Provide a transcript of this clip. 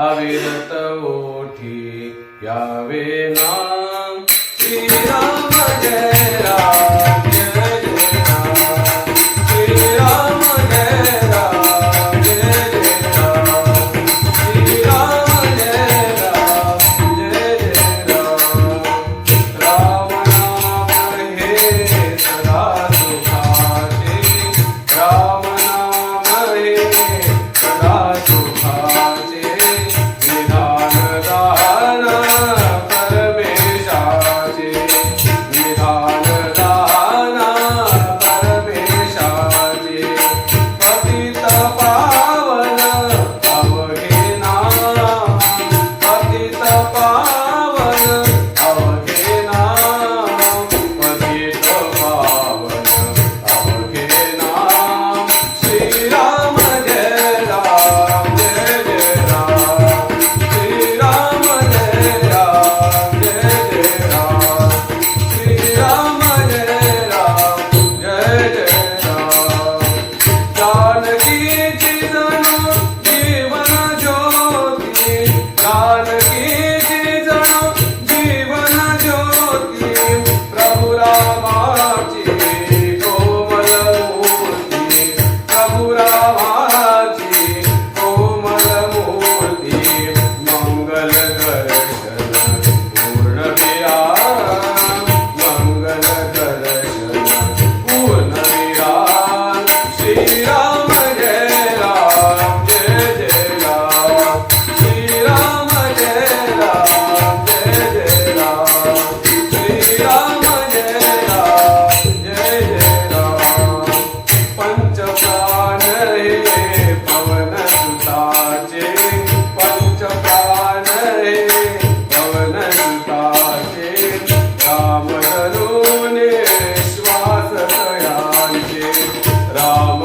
अविरत ओठी यावे नाम श्रीराम जय राम जय जय राम श्रीराम जय राम जय जय राम श्रीराम जय राम जय जय राम राम नाम हे सदा सुखाचे राम नाम हे सदा सुखाचे विधान दान परमेशाचे विधान दान परमेशाचे पतित पावन अवघे नाम पतित पावन अवघे नाम पतित पावन अवघे नाम श्रीराम जय राम जय जय राम श्रीराम जय राम जय जय राम श्रीराम जय राम जय जय राम जानकी जणू जीवन ज्योती जानकी जणू जीवन ज्योती प्रभु रामाची कोमल मूर्ती प्रभु रामाची कोमल मूर्ती मंगल दर्शन पूर्ण विराम मंगल दर्शन पूर्ण विराम श्रीराम जय राम जय जय राम श्रीराम जय राम जय जय राम श्रीराम जय राम जय जय राम पंचप्राण हे पवन सुताचे पंचप्राण हे पवन सुताचे राम धनुने श्वास तयांचे राम